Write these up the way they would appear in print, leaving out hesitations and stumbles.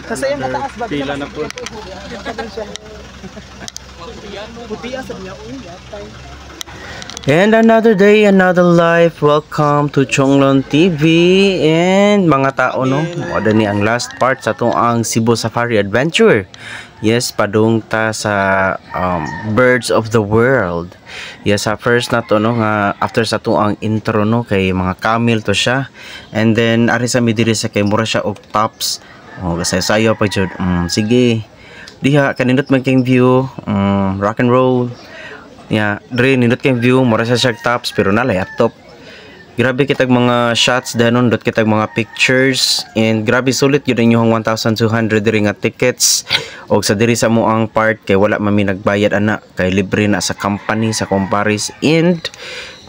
Kasi yung mataas ba? Pila na po. Putia sa niya. And another day, another life. Welcome to Chonglon TV. And mga tao, no, wala ni ang last part sa itong ang Cebu Safari Adventure. Yes, padung ta sa Birds of the World. Yes, sa first na to, no, nga after sa itong ang intro, no, kay mga camel to siya. And then ari sa midiri sa kay mura siya og tops. Kasi sayo pa jud. Sige, diha kanindot man kayong view. Rock and roll. Yeah, dre nindot kayong view, mura sa siya tops pero na laptop. Grabe kitag mga shots danon, dot kitag mga pictures, and grabe sulit yun yung 1,200 diri nga tickets. Og sa diri sa mo ang part kay wala man mi nagbayad ana, kay libre na sa company sa Comparis, and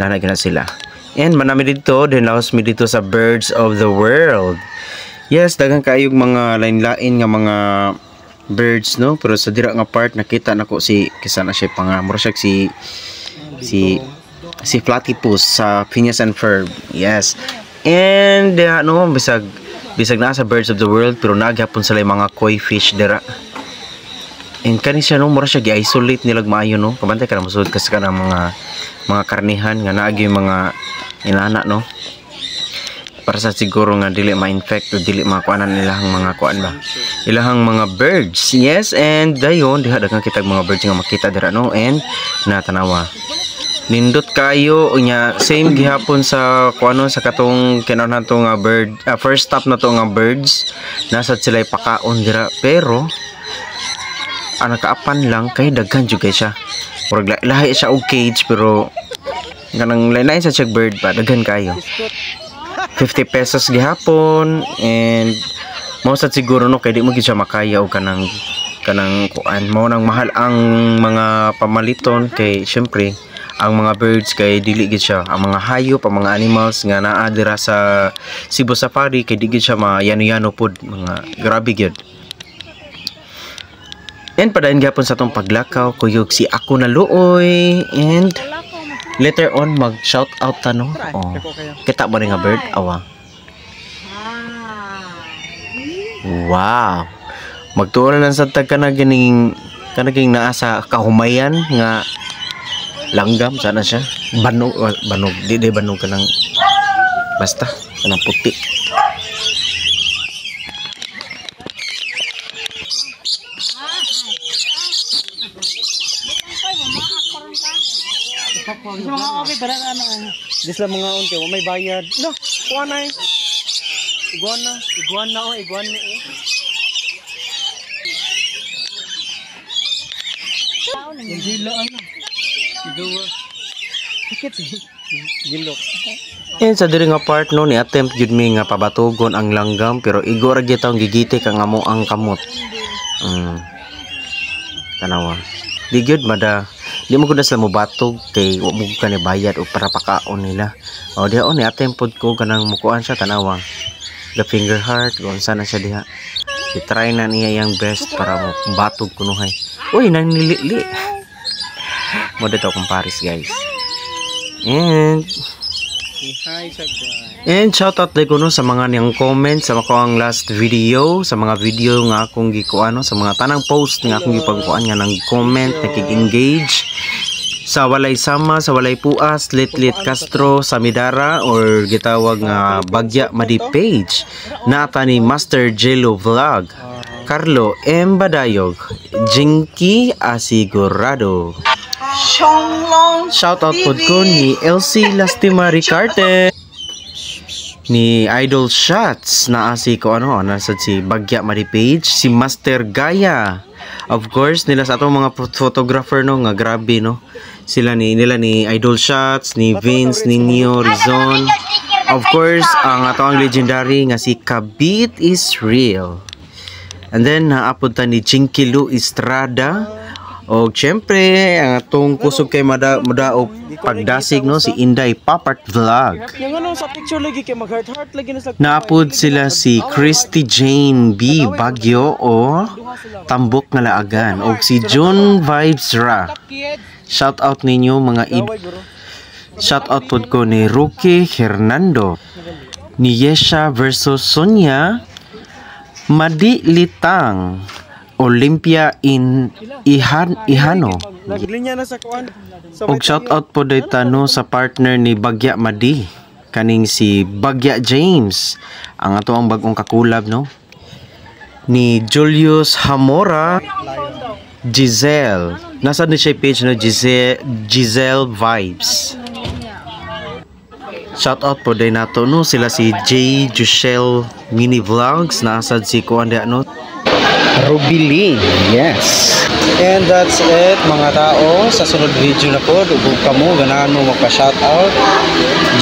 nanagina sila. And manami dito, then laos mi dito sa Birds of the World. Yes, daghang kaayog mga lain-lain nga mga birds, no, pero sa dira nga part nakita nako si kisa na siya pangamura siya si platypus sa Phineas and Ferb. Yes, and no, bisag na sa Birds of the World pero naghapon sila mga koi fish dira, and kani siya, no, mura siya gi-isolate nilag maayo, no, kabantay ka na musud kasi ka ng mga karnihan nga naagi mga inana, no, para sa siguro nga dili ma-infect o dili makuanan nilahang mga kuan ba, ilahang mga birds. Yes, and dayon diha daghang kitag mga birds nga makita dira, no, and natanawa nindot kayo unya. Same gihapon sa kuano sa katong kinahanglan to nga bird, first stop na to nga birds, nasa sila pakaon dira, pero nakaapan lang kay daghan jud kay siya, murag lahi siya og cage pero kanang lain-lain sa check bird pa daghan kayo. 50 pesos gihapon, and mao sad siguro, no, kay di mo gid siya makaya og kanang kuan, mao nang mahal ang mga pamaliton kay syempre ang mga birds kay dili gid siya, ang mga hayop, ang mga animals nga naa dira sa Cebu Safari kay di gid siya mayano-yano pod, mga grabe gid. And padayon gihapon sa tong paglakaw kuyog si Ako na Luoy, and later on mag shout out ta, no. Kita mo rin nga bird, awa. Wow, magtuon lang sa tag kanaging naa sa kahumayan nga langgam sana siya, banog di banog ka ng basta kanang puti. Dis lang mga unti, wa may bayad. No, kuha na eh. Iguana o iguana eh. Gila ano. Igawa. Tikit eh. Gilok. And sa diri nga part, no, ni attempt jud mi nga pabatugon ang langgam pero igor gyud taong gigiti ka nga mo ang kamot. Tanawa. Di gyud mada. Di mo kudas lang mo batog kay wa mo ka ni bayad o para pakaon nila. O diha on ni attempt pod ko kanang mukuan siya, tanawa. The finger heart, kung sana siya diha. I-try na niya yung best para mo batog kunuhay. Uy, nanilili. Mo dito Comparis, guys. And shout out day ko, no, sa mga niyang comment sa mga ang last video, sa mga video nga akong gikuan, no, sa mga tanang post nga akong gipagkuan nga ng comment, nakik-engage sa walay sama, sa walay puas, Litlit Castro, Samidara, or gitawag nga Bagya Madi page, nata ni Master Jello Vlog, Carlo M. Badayog, Jinky Asigurado. Shout out pod ko ni Elsie Lastima Ricarte, ni Idol Shots, na si ko ano, nasa si Bagya Madi page, si Master Gaya. Of course, nila sa atong mga photographer, no, nga grabe, no. Nila ni Idol Shots, ni Vince Nino Rizon. Of course, ang atong legendary nga si Kabit is Real. And then naapod ta ni Jinky Lu Estrada. O syempre, ang atong kusog kay Mada o pagdasig, no, si Inday Papart Vlog. Naapod sila si Christy Jane B. Bagyo o Tambok nga Laagan, o si John Vibes Ra. Shout out ninyo mga shout out pod ko ni Rookie Hernando, ni Yesha versus Sonia, Madi Litang Olympia in Ihano. Linya na sa kuan. Og shout out po dayta no sa partner ni Bagya Madi kaning si Bagya James. Ang ato ang bagong kakulab no ni Julius Hamora Giselle. Nasa ni siya page no Giselle Vibes. Shout out po day nato no sila si J Jushel Mini Vlogs, nasad si kuan dia no Ruby Lee. Yes. And that's it mga tao. Sa sunod video na po, dugog kamo ganahan mo magpa-shoutout.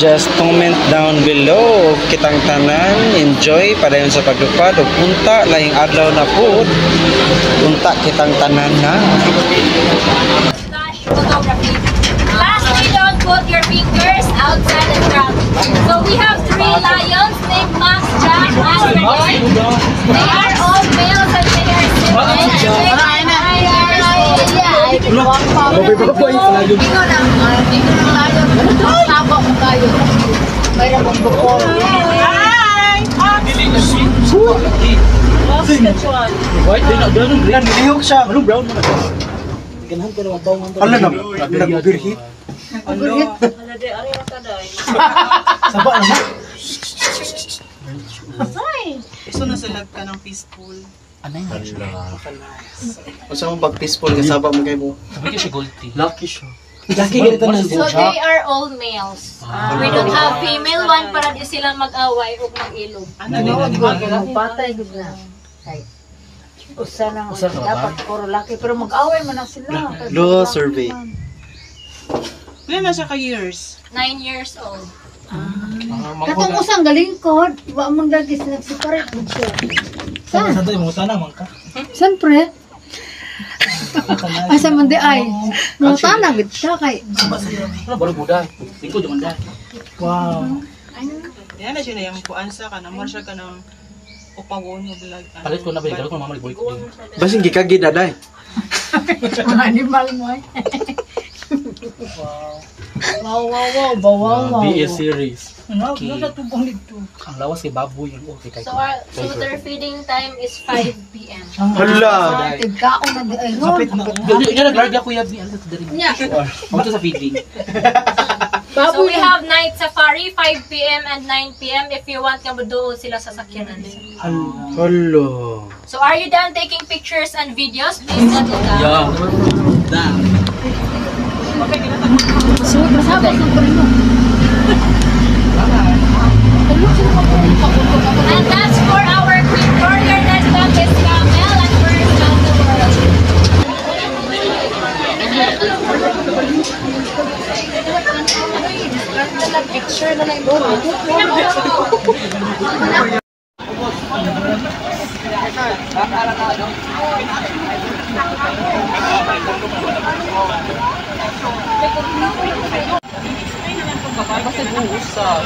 Just comment down below. Kitang tanan, enjoy padayon sa pagdupad o punta laing adlaw na po. Punta kitang tanan na. Photography. Lastly, don't put your fingers outside the trap. So we have 3 lions named Max, Jack, and Renee. They are all males and they are Iso na salag ka ng peaceful. Usa mo pag peaceful kasaba mo kay mo. Lucky siya. So they are all males. We don't have female one para di sila mag-away o mag-ilog. Patay gud na. Kay usa na dapat puro laki pero mag-away man na sila. Lo survey. Ilan na siya ka years? 9 years old. Katong usang galingkod, wa man lagi nagseparate mo siya. Saan? Santo yung muta naman ka. Saan pre? Asa man di ay. Mo tanang gid siya kay. Baru budak. Lingkod yung anda. Wow. Yan na siya na yung kuansa ka. Namor siya ka ng upawon mo vlog. Palit ko na ba? Palit ko na mamalik boy ko. Basing gikagi daday. Animal mo ay. Wow, bawaw. BS series. Ano sa tubong dito? Ang lawas kay baboy yung okay kay. So their feeding time is 5 p.m. Hala. Tigkaon na di ay. Ganyan nag-guard ako yabi ano sa diri. Nya. Ano sa feeding? So we have night safari 5 p.m. and 9 p.m. if you want ka doon sila sa sakyanan. Hala. So are you done taking pictures and videos? Please let it down. Yeah. Damn. So, masabi ng primo. And that's for our queen warrior. Next up is Camel and first of the world. Extra na lang doon. Kasi buusap.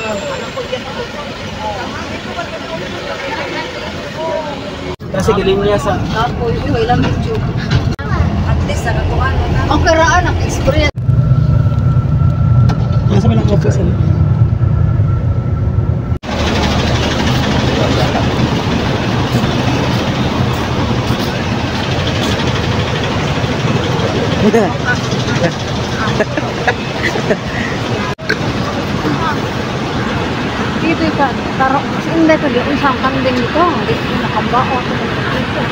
Kasi giling niya sa Ako, ilang video. At least nakakuha na. Ang karaan, ang experience. nasa ba ng office ano? Dito ka, taro, hindi ko di unsang kanding dito. Dito nakabao. Dito.